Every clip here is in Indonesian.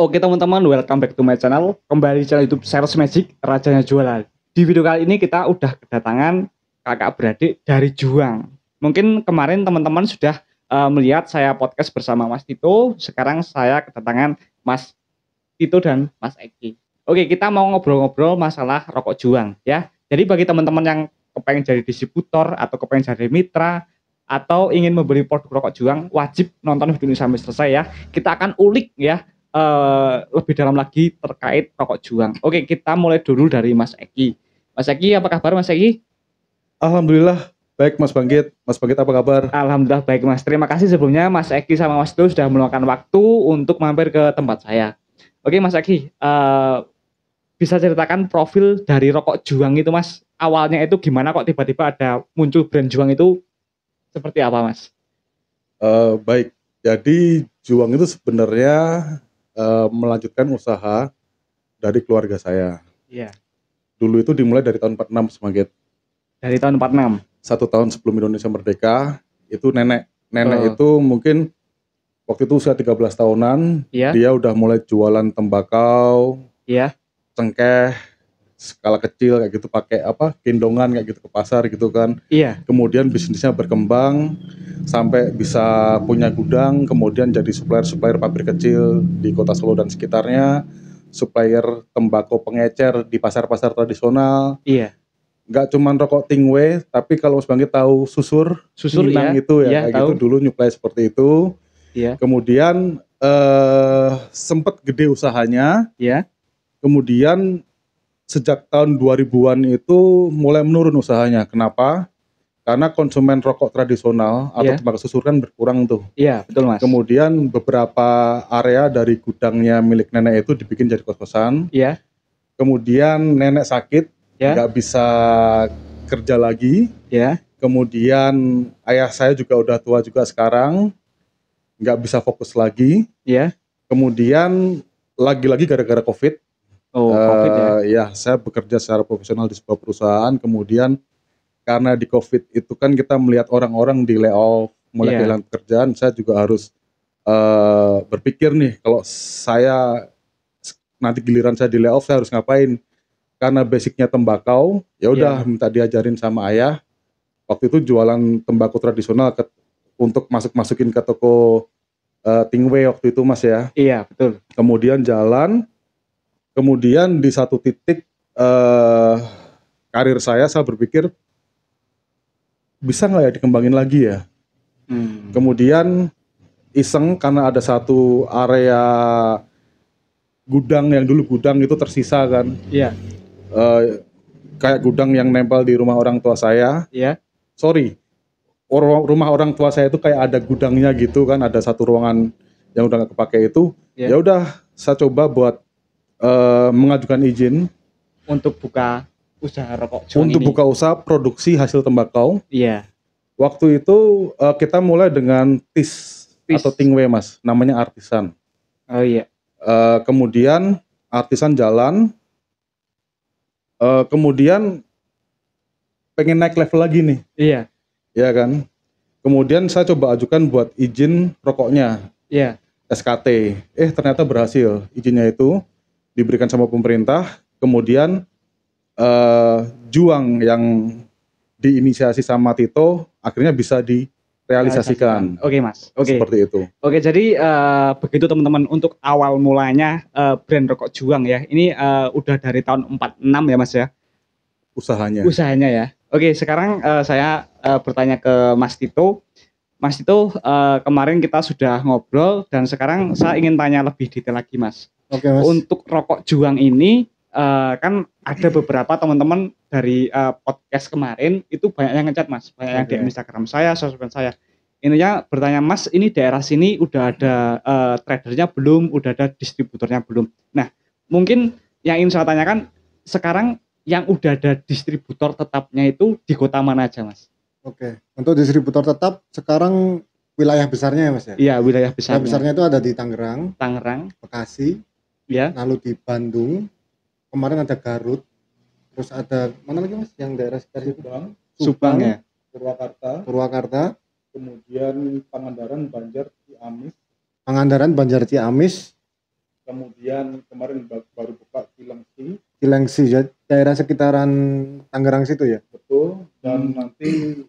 Oke teman-teman, welcome back to my channel. Kembali di channel YouTube Sales Magic, rajanya jualan. Di video kali ini kita udah kedatangan kakak beradik dari Juang. Mungkin kemarin teman-teman sudah melihat saya podcast bersama Mas Tito. Sekarang saya kedatangan Mas Tito dan Mas Eki. Oke, kita mau ngobrol-ngobrol masalah rokok Juang ya. Jadi bagi teman-teman yang kepengen jadi distributor atau kepengen jadi mitra atau ingin membeli produk rokok Juang, wajib nonton video ini sampai selesai ya. Kita akan ulik ya lebih dalam lagi terkait rokok Juang. Oke, kita mulai dulu dari Mas Eki. Mas Eki, apa kabar Mas Eki? Alhamdulillah baik Mas Banggit. Mas Banggit apa kabar? Alhamdulillah baik Mas. Terima kasih sebelumnya Mas Eki sama Mas Tito sudah meluangkan waktu untuk mampir ke tempat saya. Oke Mas Eki, bisa ceritakan profil dari rokok Juang itu Mas? Awalnya itu gimana kok tiba-tiba ada muncul brand Juang itu seperti apa Mas? Baik, jadi Juang itu sebenarnya melanjutkan usaha dari keluarga saya. Iya. Dulu itu dimulai dari tahun 46 Mas Banggit. Dari tahun 46? 1 tahun sebelum Indonesia merdeka, itu nenek itu mungkin waktu itu usia 13 tahunan, Iya. dia udah mulai jualan tembakau, Iya. cengkeh, skala kecil kayak gitu, pakai gendongan kayak gitu ke pasar gitu kan. Iya. Kemudian bisnisnya berkembang sampai bisa punya gudang, kemudian jadi supplier pabrik kecil di Kota Solo dan sekitarnya, supplier tembakau pengecer di pasar-pasar tradisional. Iya. Nggak cuma rokok Tingwe, tapi kalau Mas Banggit tahu susur Minang ya. itu ya, Iya, kayak tahu. gitu dulu nyuplai seperti itu. Iya. Kemudian sempat gede usahanya. Iya. Kemudian sejak tahun 2000-an itu mulai menurun usahanya. Kenapa? Karena konsumen rokok tradisional atau tembakau susur kan berkurang tuh. Iya, betul Mas. Kemudian beberapa area dari gudangnya milik nenek itu dibikin jadi kos-kosan. Iya. Kemudian nenek sakit, nggak bisa kerja lagi. Iya. Kemudian ayah saya juga udah tua juga sekarang, nggak bisa fokus lagi. Iya. Kemudian lagi-lagi gara-gara COVID. COVID ya? Ya, saya bekerja secara profesional di sebuah perusahaan, kemudian karena di COVID itu kan kita melihat orang-orang di layoff, mulai kehilangan pekerjaan, saya juga harus berpikir nih, kalau saya nanti giliran saya di layoff, saya harus ngapain? Karena basicnya tembakau, ya udah minta diajarin sama ayah. Waktu itu jualan tembakau tradisional untuk masukin ke toko Tingwe waktu itu Mas ya. Iya, betul. Kemudian jalan. Kemudian di satu titik karir saya berpikir bisa nggak ya dikembangin lagi ya. Kemudian iseng karena ada satu area gudang yang dulu gudang itu tersisa kan. Iya. Kayak gudang yang nempel di rumah orang tua saya. Iya. Rumah orang tua saya itu kayak ada gudangnya gitu kan, ada satu ruangan yang udah nggak kepake itu. Ya udah, saya coba buat mengajukan izin untuk buka usaha rokok Juang untuk buka usaha produksi hasil tembakau. Iya. Waktu itu kita mulai dengan tis atau Tingwe Mas, namanya Artisan. Oh iya. Kemudian Artisan jalan, kemudian pengen naik level lagi nih. Iya. Ya kan. Kemudian saya coba ajukan buat izin rokoknya. Iya. SKT. Ternyata berhasil izinnya itu diberikan sama pemerintah. Kemudian Juang yang diinisiasi sama Tito akhirnya bisa direalisasikan. Oke Mas. Oke. Seperti itu. Oke, jadi begitu teman-teman untuk awal mulanya brand rokok Juang ya. Ini udah dari tahun 46 ya Mas ya. Usahanya ya. Oke, sekarang saya bertanya ke Mas Tito. Mas Tito, kemarin kita sudah ngobrol dan sekarang saya ingin tanya lebih detail lagi Mas. Oke Mas. Untuk rokok Juang ini kan ada beberapa teman-teman dari podcast kemarin itu banyak yang ngechat Mas, banyak yang di Instagram saya, sosmed saya. Intinya bertanya Mas, ini daerah sini udah ada tradernya belum, udah ada distributornya belum. Nah, mungkin yang ingin saya tanyakan sekarang yang udah ada distributor tetapnya itu di kota mana aja Mas? Oke, untuk distributor tetap sekarang wilayah besarnya ya Mas ya? Iya, wilayah besarnya. Wilayah besarnya itu ada di Tangerang, Bekasi, ya. Lalu di Bandung, kemarin ada Garut, terus ada mana lagi Mas yang daerah sekitar itu? Subang ya. Purwakarta, kemudian Pangandaran, Banjar, Ciamis, kemudian kemarin baru buka Cilengsi ya, daerah sekitaran Tangerang situ ya. betul, dan nanti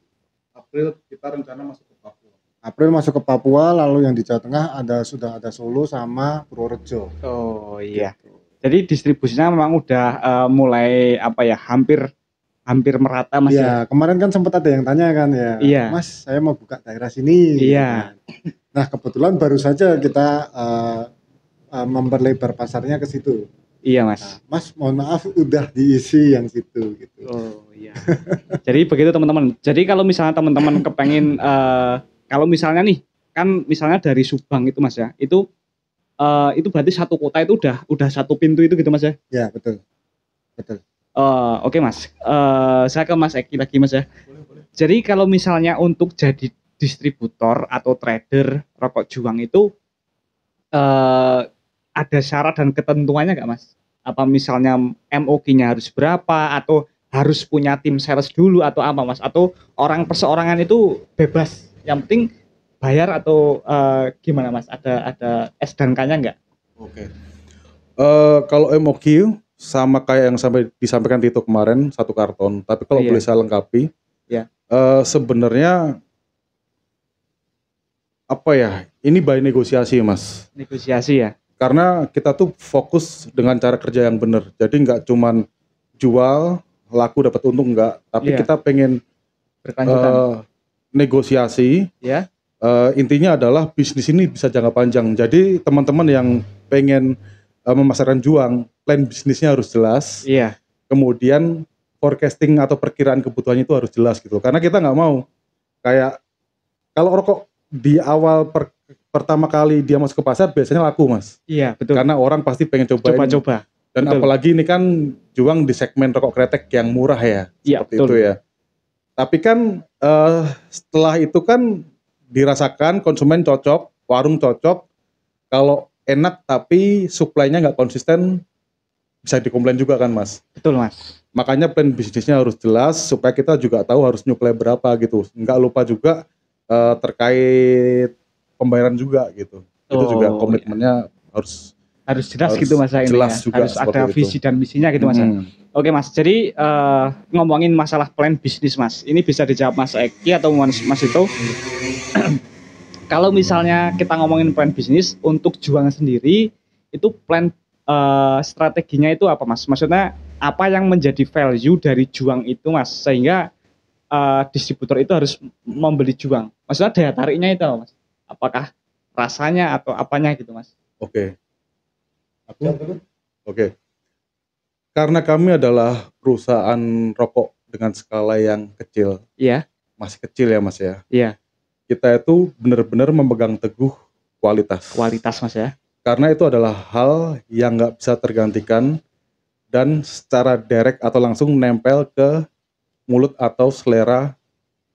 April kita rencana masuk ke Papua. April masuk ke Papua, lalu yang di Jawa Tengah sudah ada Solo sama Purworejo. Oh iya. Gitu. Jadi distribusinya memang udah mulai apa ya, hampir merata Mas ya. Iya, kemarin kan sempat ada yang tanya kan ya, Iya. Mas saya mau buka daerah sini. Iya. Nah kebetulan baru saja kita memperlebar pasarnya ke situ. Iya Mas. Nah, Mas mohon maaf udah diisi yang situ gitu. Oh iya. Jadi begitu teman-teman. Jadi kalau misalnya teman-teman kepengen kalau misalnya nih kan misalnya dari Subang itu Mas ya, itu berarti satu kota itu udah satu pintu itu gitu Mas ya? Ya betul. Oke Mas. Saya ke Mas Eki lagi Mas ya. Boleh. Jadi kalau misalnya untuk jadi distributor atau trader rokok Juang itu ada syarat dan ketentuannya nggak Mas? Apa misalnya MOQ-nya harus berapa atau harus punya tim sales dulu atau apa Mas? Atau orang perseorangan itu bebas, yang penting bayar atau gimana Mas? Ada S dan K-nya nggak? Oke. Kalau MOQ sama kayak yang disampaikan Tito kemarin 1 karton, tapi kalau boleh saya lengkapi, Iya. Sebenarnya apa ya? Ini by negosiasi Mas. Negosiasi ya. Karena kita tuh fokus dengan cara kerja yang benar. Jadi nggak cuman jual, laku dapat untung enggak, tapi kita pengen berkelanjutan. Negosiasi. Ya. Intinya adalah bisnis ini bisa jangka panjang. Jadi teman-teman yang pengen memasarkan Juang, plan bisnisnya harus jelas. Iya. Kemudian forecasting atau perkiraan kebutuhannya itu harus jelas gitu. Karena kita nggak mau kayak kalau rokok di awal pertama kali dia masuk ke pasar biasanya laku Mas. Iya betul. Karena orang pasti pengen coba-coba. Dan betul. Apalagi ini kan Juang di segmen rokok kretek yang murah ya. Iya seperti itu ya. Tapi kan setelah itu kan dirasakan konsumen cocok, warung cocok. Kalau enak tapi supply-nya nggak konsisten bisa dikomplain juga kan Mas. Betul Mas. Makanya plan bisnisnya harus jelas supaya kita juga tahu harus nyuplai berapa gitu. Nggak lupa juga terkait pembayaran juga gitu. Itu juga komitmennya harus jelas gitu Mas ya. Jelas juga harus ada visi dan misinya gitu Mas. Oke Mas. Jadi ngomongin masalah plan bisnis Mas. Ini bisa dijawab Mas Eki atau Mas itu. Kalau misalnya kita ngomongin plan bisnis untuk Juang sendiri, itu plan strateginya itu apa Mas? Maksudnya apa yang menjadi value dari Juang itu Mas, sehingga distributor itu harus membeli Juang? Maksudnya daya tariknya itu Mas? Apakah rasanya atau apanya gitu Mas? Oke. Karena kami adalah perusahaan rokok dengan skala yang kecil. Iya. Masih kecil ya Mas ya. Iya. Kita itu benar-benar memegang teguh kualitas. Kualitas Mas ya. Karena itu adalah hal yang nggak bisa tergantikan dan secara direct atau langsung nempel ke mulut atau selera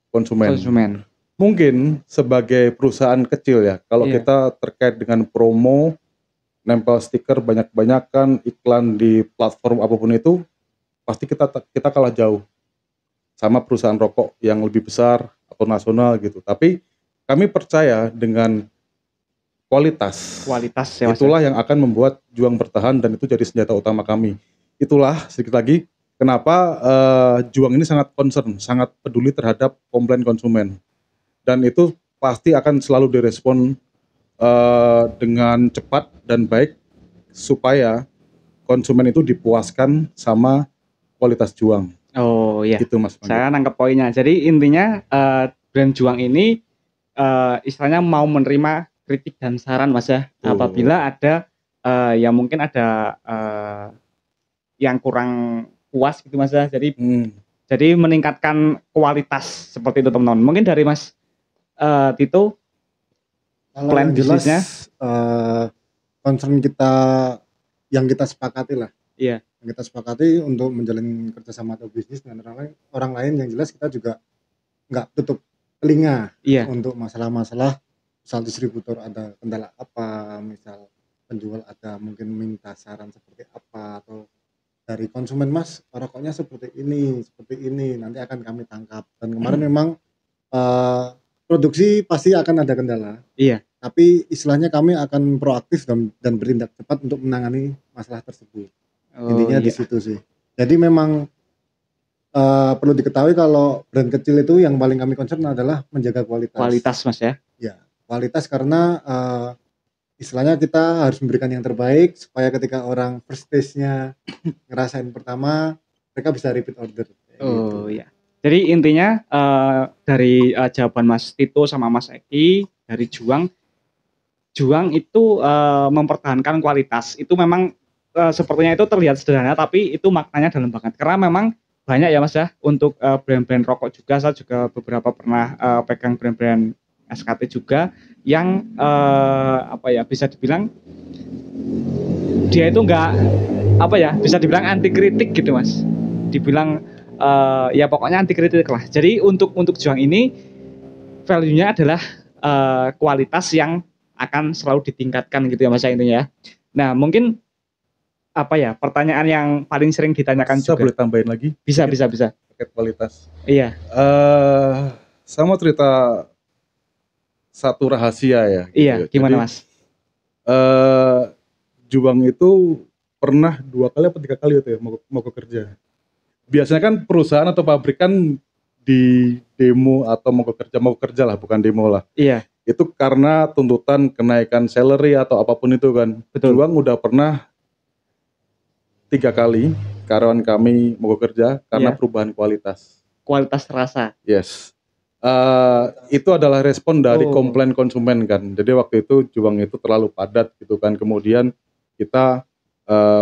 konsumen. Mungkin sebagai perusahaan kecil ya, kalau kita terkait dengan promo, nempel stiker banyak-banyakan, iklan di platform apapun itu, pasti kita kalah jauh sama perusahaan rokok yang lebih besar atau nasional gitu. Tapi kami percaya dengan kualitas ya, itulah yang akan membuat Juang bertahan dan itu jadi senjata utama kami. Itulah sedikit lagi kenapa Juang ini sangat concern, sangat peduli terhadap komplain konsumen, dan itu pasti akan selalu direspon dengan cepat dan baik supaya konsumen itu dipuaskan sama kualitas Juang. Oh iya. Gitu Mas. Saya nangkep poinnya. Jadi intinya brand Juang ini istilahnya mau menerima kritik dan saran Mas ya. Apabila ada ya mungkin ada yang kurang puas gitu Mas ya. Jadi meningkatkan kualitas seperti itu teman-teman. Mungkin dari Mas Tito, plan bisnisnya concern kita yang kita sepakati lah. Iya. Yang kita sepakati untuk menjalin kerjasama atau bisnis dengan orang lain yang jelas kita juga nggak tutup telinga untuk masalah-masalah, misal distributor ada kendala apa, misal penjual ada mungkin minta saran seperti apa, atau dari konsumen Mas rokoknya seperti ini nanti akan kami tangkap. Dan kemarin memang produksi pasti akan ada kendala. Iya. tapi istilahnya kami akan proaktif dan bertindak cepat untuk menangani masalah tersebut. Intinya di situ sih. Jadi memang perlu diketahui kalau brand kecil itu yang paling kami concern adalah menjaga kualitas. Kualitas Mas ya? Ya, kualitas karena istilahnya kita harus memberikan yang terbaik supaya ketika orang first taste-nya ngerasain pertama, mereka bisa repeat order. Oh iya. Jadi intinya dari jawaban Mas Tito sama Mas Eki dari Juang itu mempertahankan kualitas. Itu memang sepertinya itu terlihat sederhana tapi itu maknanya dalam banget. Karena memang banyak ya Mas ya untuk brand-brand rokok juga, saya juga beberapa pernah pegang brand-brand SKT juga yang bisa dibilang dia itu enggak bisa dibilang anti kritik gitu Mas. Dibilang ya pokoknya anti kritik lah. Jadi untuk Juang ini value-nya adalah kualitas yang akan selalu ditingkatkan gitu ya Mas intinya ya. Nah, mungkin pertanyaan yang paling sering ditanyakan Saya juga. boleh tambahin lagi? Bisa. Terkait kualitas. Iya. Saya mau cerita satu rahasia ya. Iya, gitu. gimana Jadi, Mas? Juang itu pernah 2 kali atau 3 kali itu ya mau kerja. Biasanya kan perusahaan atau pabrik kan di demo atau mau kerja lah, bukan demo lah. Iya. Itu karena tuntutan kenaikan salary atau apapun itu kan. Betul. Juang udah pernah 3 kali karyawan kami mau kerja karena perubahan kualitas. Kualitas terasa. Yes. Itu adalah respon dari komplain konsumen kan. Jadi waktu itu Juang itu terlalu padat gitu kan. Kemudian kita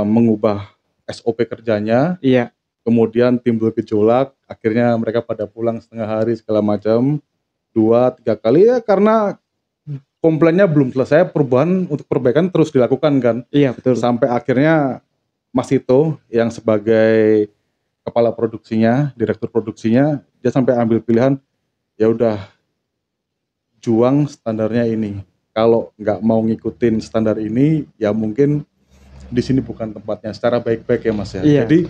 mengubah SOP kerjanya. Iya. Kemudian timbul gejolak. Akhirnya mereka pada pulang setengah hari segala macam. 2-3 kali ya karena komplainnya belum selesai. Perubahan untuk perbaikan terus dilakukan kan. Iya betul. Sampai akhirnya Mas Tito yang sebagai kepala produksinya, direktur produksinya, dia sampai ambil pilihan, ya udah Juang standarnya ini. Kalau nggak mau ngikutin standar ini, ya mungkin di sini bukan tempatnya. Secara baik-baik ya Mas ya. Iya. Jadi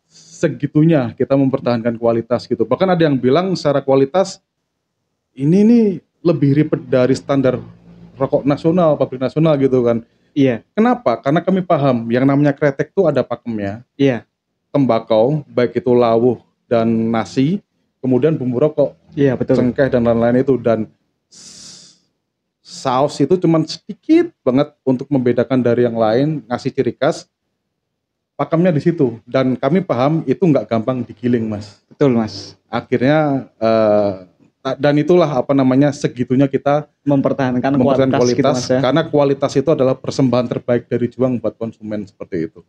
segitunya kita mempertahankan kualitas gitu. Bahkan ada yang bilang secara kualitas ini nih lebih ribet dari standar rokok nasional, pabrik nasional gitu kan. Iya. Kenapa? Karena kami paham yang namanya kretek itu ada pakemnya. Iya. Tembakau, baik itu lawuh dan nasi, kemudian bumbu rokok. Iya betul. Cengkeh dan lain-lain itu, dan saus itu cuman sedikit banget untuk membedakan dari yang lain, ngasih ciri khas. Pakemnya di situ, dan kami paham itu nggak gampang digiling Mas. Betul Mas. Akhirnya dan itulah segitunya kita mempertahankan kualitas gitu, Mas, ya? Karena kualitas itu adalah persembahan terbaik dari Juang buat konsumen, seperti itu.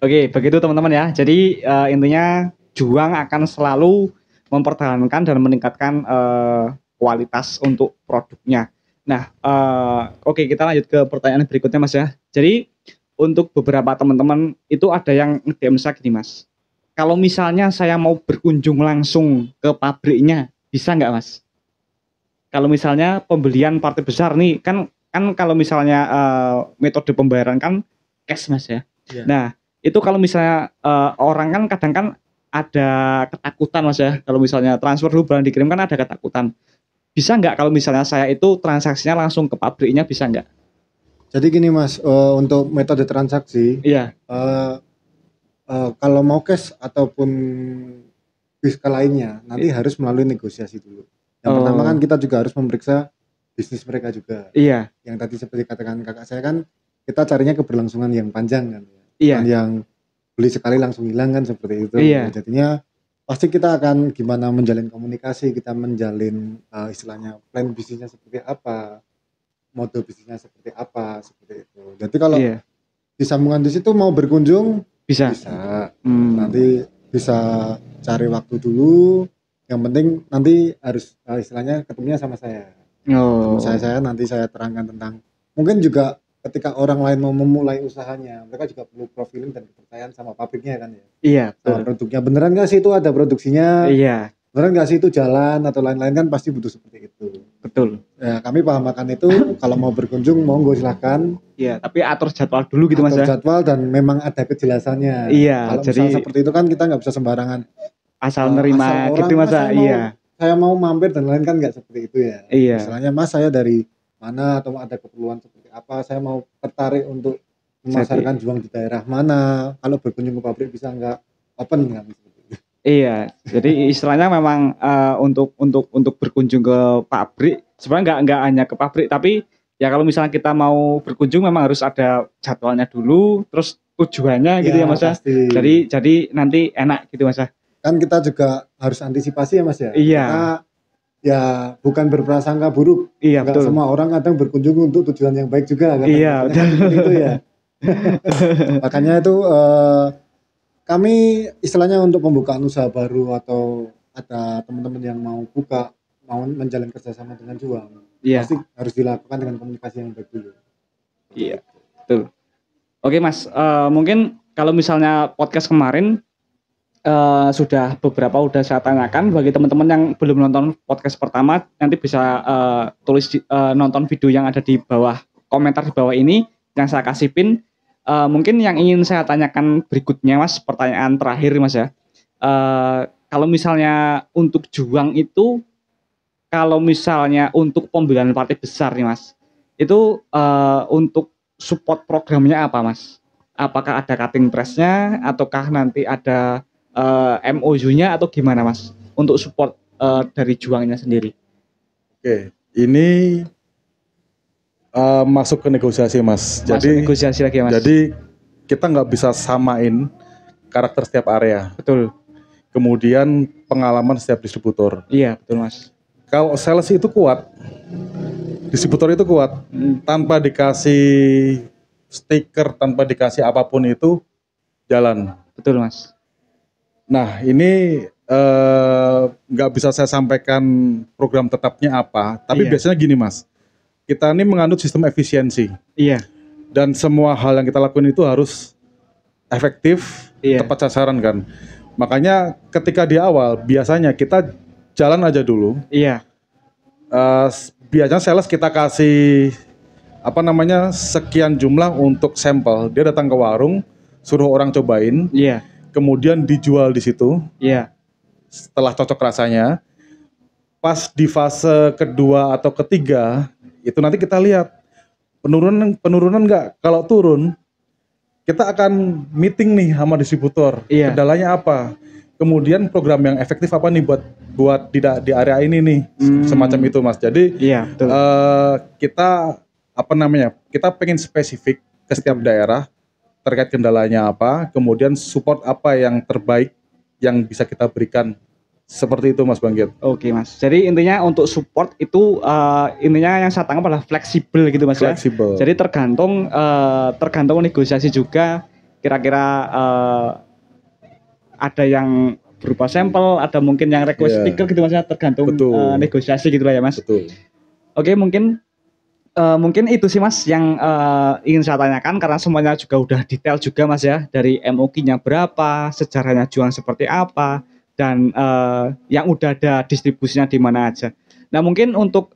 Oke, begitu teman-teman ya. Jadi intinya Juang akan selalu mempertahankan dan meningkatkan kualitas untuk produknya. Nah, kita lanjut ke pertanyaan berikutnya Mas ya. Jadi untuk beberapa teman-teman itu ada yang nge-DM saya gini Mas. Kalau misalnya saya mau berkunjung langsung ke pabriknya, bisa nggak Mas? Kalau misalnya pembelian partai besar nih, kan kalau misalnya metode pembayaran kan cash Mas ya. Yeah. Nah, itu kalau misalnya orang kan kadang kan ada ketakutan Mas ya. Kalau misalnya transfer dulu barang dikirim kan ada ketakutan. Bisa nggak kalau misalnya saya itu transaksinya langsung ke pabriknya, bisa nggak? Jadi gini Mas, untuk metode transaksi, iya. Kalau mau cash ataupun fiskal lainnya, nanti harus melalui negosiasi dulu. Yang pertama kan kita juga harus memeriksa bisnis mereka juga. Iya. Yang tadi seperti katakan kakak saya kan, kita carinya keberlangsungan yang panjang kan. Iya. Bukan yang beli sekali langsung hilang kan, seperti itu. Iya. Jadinya pasti kita akan gimana menjalin komunikasi, kita menjalin istilahnya plan bisnisnya seperti apa, mode bisnisnya seperti apa, seperti itu. Jadi kalau disambungan di situ mau berkunjung bisa. Nanti bisa cari waktu dulu. Yang penting nanti harus istilahnya ketemunya sama saya. Saya nanti saya terangkan tentang, mungkin juga ketika orang lain mau memulai usahanya, mereka juga perlu profiling dan kepercayaan sama pabriknya kan ya. Iya. Sama produknya, beneran nggak sih itu ada produksinya? Iya. Beneran nggak sih itu jalan atau lain-lain, kan pasti butuh seperti itu. Betul. Ya kami paham akan itu. Kalau mau berkunjung monggo silahkan. Iya, tapi atur jadwal dulu gitu Mas ya. Atur jadwal dan memang ada kejelasannya. Iya. Kalau misalnya seperti itu kan kita nggak bisa sembarangan asal nerima gitu Mas. Iya. saya mau mampir dan lain kan nggak seperti itu ya. Iya. Misalnya Mas saya dari mana atau ada keperluan seperti apa, saya mau tertarik untuk memasarkan juang di daerah mana, kalau berkunjung ke pabrik bisa nggak open nggak seperti itu. Iya, jadi istilahnya memang untuk berkunjung ke pabrik sebenarnya nggak hanya ke pabrik, tapi ya kalau misalnya kita mau berkunjung memang harus ada jadwalnya dulu, terus tujuannya gitu ya Mas ya. Jadi nanti enak gitu Mas ya. Kan kita juga harus antisipasi ya Mas ya. Iya. Kita ya bukan berprasangka buruk. Iya, betul. Semua orang kadang berkunjung untuk tujuan yang baik juga kan. Iya, itu ya. Makanya itu kami istilahnya untuk pembukaan usaha baru atau ada teman-teman yang mau menjalin kerjasama dengan Juang, pasti harus dilakukan dengan komunikasi yang baik dulu. Iya, betul. Oke Mas, mungkin kalau misalnya podcast kemarin sudah saya tanyakan, bagi teman-teman yang belum nonton podcast pertama nanti bisa tulis nonton video yang ada di bawah, komentar di bawah ini yang saya kasih pin. Mungkin yang ingin saya tanyakan berikutnya Mas, pertanyaan terakhir Mas ya. Kalau misalnya untuk Juang itu, kalau misalnya untuk pembelian partai besar nih Mas, itu untuk support programnya apa Mas? Apakah ada cutting press-nya ataukah nanti ada MOU-nya atau gimana Mas untuk support dari Juangnya sendiri? Oke, ini masuk ke negosiasi Mas. Jadi negosiasi lagi Mas. Jadi kita nggak bisa samain karakter setiap area. Betul. Kemudian pengalaman setiap distributor. Iya betul Mas. Kalau sales itu kuat, distributor itu kuat, tanpa dikasih stiker, tanpa dikasih apapun itu jalan. Betul Mas. Nah ini nggak bisa saya sampaikan program tetapnya apa, tapi biasanya gini Mas, kita ini menganut sistem efisiensi. Iya. Dan semua hal yang kita lakukan itu harus efektif, tepat sasaran kan. Makanya ketika di awal biasanya kita jalan aja dulu. Iya. Biasanya sales kita kasih sekian jumlah untuk sampel. Dia datang ke warung, suruh orang cobain. Iya. Kemudian dijual di situ. Iya. Setelah cocok rasanya, pas di fase kedua atau ketiga, itu nanti kita lihat penurunan nggak. Kalau turun, kita akan meeting nih sama distributor. Iya. Kendalanya apa? Kemudian program yang efektif apa nih buat di area ini nih, semacam itu Mas. Jadi kita kita pengen spesifik ke setiap daerah terkait kendalanya apa, kemudian support apa yang terbaik yang bisa kita berikan. Seperti itu Mas Bangkit. Oke Mas. Jadi intinya untuk support itu intinya yang saya tangkap adalah fleksibel gitu Mas. Fleksibel. Jadi tergantung negosiasi juga. Kira-kira ada yang berupa sampel, ada mungkin yang request stiker gitu Mas. Tergantung negosiasi gitu lah ya Mas. Betul. Oke mungkin itu sih Mas yang ingin saya tanyakan, karena semuanya juga udah detail juga Mas ya, dari MOQ-nya berapa, sejarahnya Juang seperti apa, dan yang udah ada distribusinya di mana aja. Nah mungkin untuk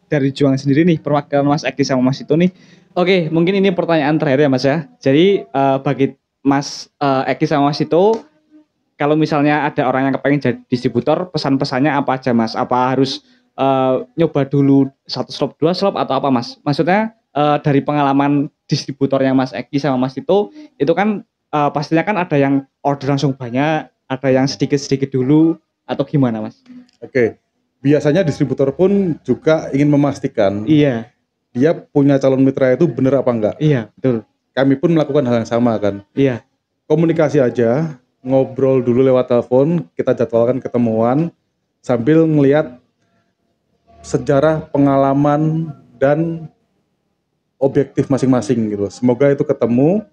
dari Juang sendiri nih, perwakilan Mas Eki sama Mas itu nih, oke mungkin ini pertanyaan terakhir ya Mas ya. Jadi bagi Mas Eki sama Mas itu, kalau misalnya ada orang yang kepengen jadi distributor, pesan-pesannya apa aja Mas? Apa harus nyoba dulu 1 slop, 2 slop atau apa Mas? Maksudnya dari pengalaman distributor yang Mas Eki sama Mas itu kan pastinya kan ada yang order langsung banyak, ada yang sedikit-sedikit dulu, atau gimana Mas? Oke, biasanya distributor pun juga ingin memastikan dia punya calon mitra itu benar apa enggak. Iya, betul. Kami pun melakukan hal yang sama kan. Iya. Komunikasi aja, ngobrol dulu lewat telepon, kita jadwalkan ketemuan sambil ngelihat sejarah, pengalaman, dan objektif masing-masing gitu. Semoga itu ketemu,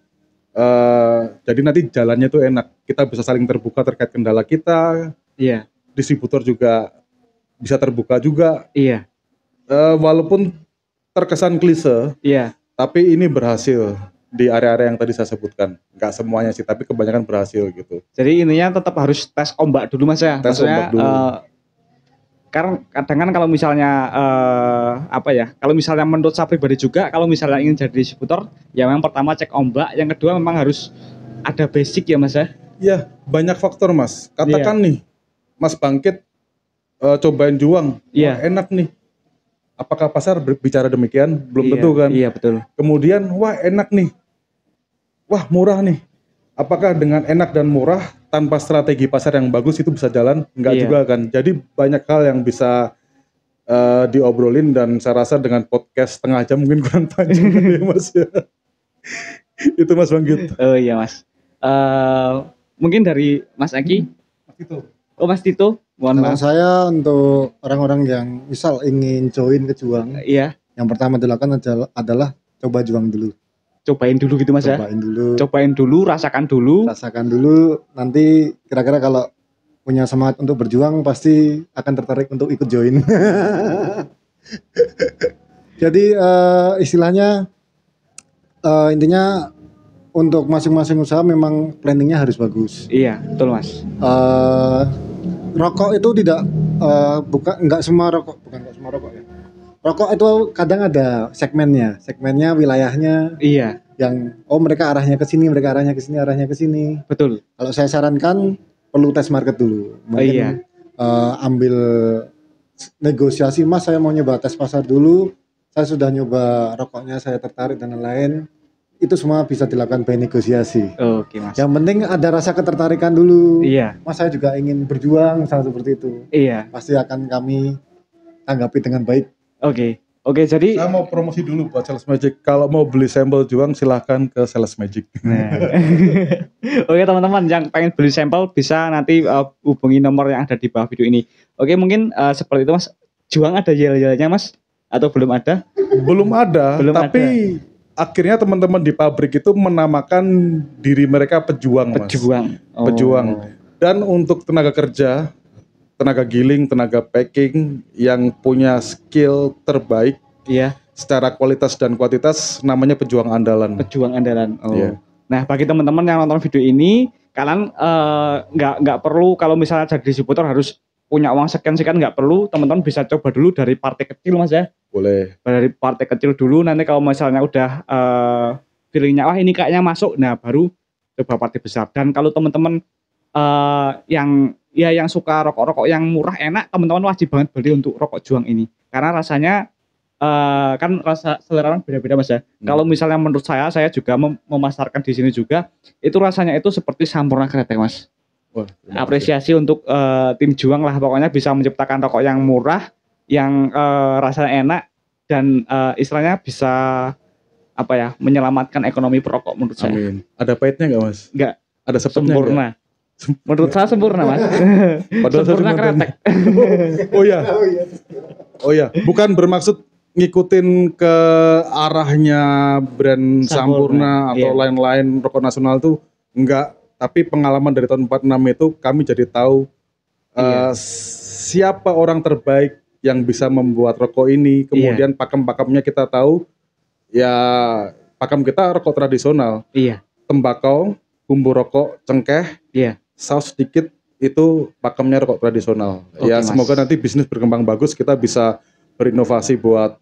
jadi nanti jalannya tuh enak. Kita bisa saling terbuka terkait kendala kita. Iya. Distributor juga bisa terbuka juga. Iya. Walaupun terkesan klise, tapi ini berhasil di area-area yang tadi saya sebutkan. Nggak semuanya sih, tapi kebanyakan berhasil gitu. Jadi intinya tetap harus tes ombak dulu Mas ya. Tes ombak dulu. Karena kadang kan kalau misalnya kalau misalnya menurut saya pribadi juga, kalau misalnya ingin jadi distributor, ya memang pertama cek ombak, yang kedua memang harus ada basic ya Mas ya. Iya, banyak faktor Mas. Katakan nih, Mas Bangkit cobain juang, Iya. wah enak nih. Apakah pasar berbicara demikian? Belum Iya, tentu kan. Iya betul. Kemudian wah enak nih, wah murah nih. Apakah dengan enak dan murah tanpa strategi pasar yang bagus itu bisa jalan? Enggak Iya. juga kan. Jadi banyak hal yang bisa diobrolin, dan saya rasa dengan podcast setengah jam mungkin kurang panjang ya Mas ya. Itu Mas Banggit. Oh iya Mas. Mungkin dari Mas Aki. Oh Mas Tito. Mohon Kalau maaf. saya untuk orang-orang yang misal ingin join ke Juang, Iya. yang pertama dilakukan adalah coba Juang dulu. Cobain dulu gitu Mas ya. Cobain dulu, rasakan dulu. Nanti kira-kira kalau punya semangat untuk berjuang pasti akan tertarik untuk ikut join. Jadi istilahnya intinya untuk masing-masing usaha memang planningnya harus bagus. Iya betul Mas. Rokok itu nggak semua rokok ya. Rokok itu kadang ada segmennya, wilayahnya. Iya. Yang mereka arahnya ke sini, arahnya ke sini. Betul. Kalau saya sarankan perlu tes market dulu. Mungkin ambil negosiasi, Mas saya mau nyoba tes pasar dulu. Saya sudah nyoba rokoknya, saya tertarik dan lain-lain. Itu semua bisa dilakukan by negosiasi. Oke Mas. Yang penting ada rasa ketertarikan dulu. Iya. Mas saya juga ingin berjuang, misalnya seperti itu. Iya. Pasti akan kami tanggapi dengan baik. Oke, jadi saya mau promosi dulu buat Sales Magic. Kalau mau beli sampel juang silahkan ke Sales Magic. Nah. Oke teman-teman yang pengen beli sampel bisa nanti hubungi nomor yang ada di bawah video ini. Oke mungkin seperti itu Mas. Juang ada yel-yelnya Mas? Atau belum ada? Belum ada. Tapi akhirnya teman-teman di pabrik itu menamakan diri mereka pejuang Mas. Pejuang. Dan untuk tenaga kerja, tenaga giling, tenaga packing yang punya skill terbaik, iya, secara kualitas dan kuantitas, namanya pejuang andalan. Pejuang andalan. Iya. Nah, bagi teman-teman yang nonton video ini, kalian nggak perlu kalau misalnya jadi distributor harus punya uang sekian, nggak perlu. Teman-teman bisa coba dulu dari partai kecil Mas ya. Boleh. Dari partai kecil dulu, nanti kalau misalnya udah feelingnya wah ini kayaknya masuk, nah baru coba partai besar. Dan kalau teman-teman yang suka rokok-rokok yang murah enak, teman-teman wajib banget beli untuk rokok Juang ini karena rasanya kan rasa selera orang beda-beda Mas ya. Kalau misalnya menurut saya juga memasarkan di sini juga itu rasanya itu seperti Sampurna Kretek Mas. Wah, apresiasi untuk tim Juang lah, pokoknya bisa menciptakan rokok yang murah, yang rasanya enak dan istilahnya bisa apa ya, menyelamatkan ekonomi perokok menurut saya. Amin. Ada pahitnya nggak Mas? Nggak. Ada sepetnya sempurna. Enggak? Menurut saya sempurna Mas. Sempurna Kretek. Oh ya, bukan bermaksud ngikutin ke arahnya brand Sampurna atau lain-lain rokok nasional tuh enggak, tapi pengalaman dari tahun 46 itu kami jadi tahu siapa orang terbaik yang bisa membuat rokok ini, kemudian pakem-pakemnya kita tahu. Ya, pakem kita rokok tradisional. Iya. Tembakau, bumbu rokok, cengkeh, saus sedikit, itu pakemnya rokok tradisional. Oke, ya semoga Mas. nanti bisnis berkembang bagus, kita bisa berinovasi buat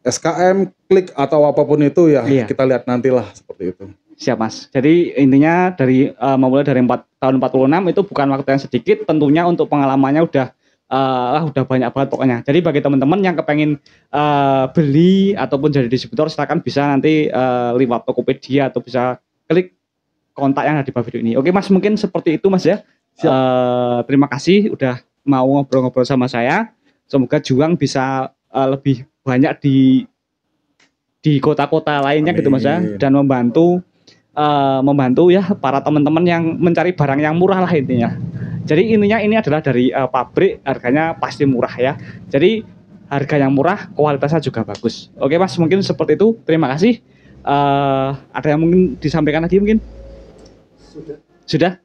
SKM, klik atau apapun itu ya, kita lihat nantilah seperti itu. Siap Mas. Jadi intinya dari memulai dari tahun 46 itu bukan waktu yang sedikit, tentunya untuk pengalamannya udah banyak banget pokoknya. Jadi bagi teman-teman yang kepengen beli ataupun jadi distributor, silakan bisa nanti lewat Tokopedia atau bisa klik kontak yang ada di bawah video ini. Oke Mas, mungkin seperti itu Mas ya. Terima kasih udah mau ngobrol-ngobrol sama saya. Semoga Juang bisa lebih banyak di kota-kota lainnya. Amin. Gitu Mas ya, dan membantu ya para teman-teman yang mencari barang yang murah lah intinya. Jadi intinya ini adalah dari pabrik, harganya pasti murah ya. Jadi harga yang murah, kualitasnya juga bagus. Oke Mas, mungkin seperti itu. Terima kasih. Ada yang mungkin disampaikan lagi mungkin? Sudah?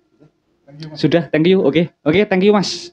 Thank you, Mas. Sudah, thank you. Oke, thank you Mas.